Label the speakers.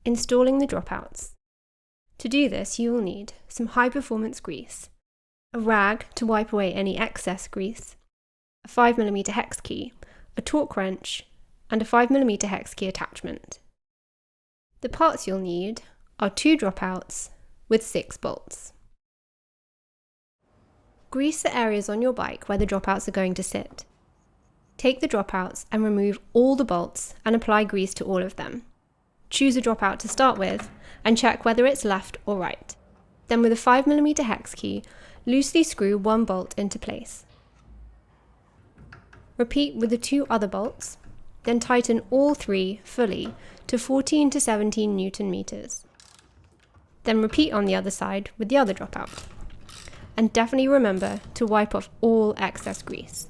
Speaker 1: installing the dropouts. To do this, you will need some high-performance grease, a rag to wipe away any excess grease, a 5mm hex key, a torque wrench, and a 5mm hex key attachment. The parts you'll need are 2 dropouts with 6 bolts. Grease the areas on your bike where the dropouts are going to sit. Take the dropouts and remove all the bolts and apply grease to all of them. Choose a dropout to start with and check whether it's left or right. Then with a 5mm hex key, loosely screw one bolt into place. Repeat with the 2 other bolts, then tighten all 3 fully to 14 to 17 Newton meters. Then repeat on the other side with the other dropout. And definitely remember to wipe off all excess grease.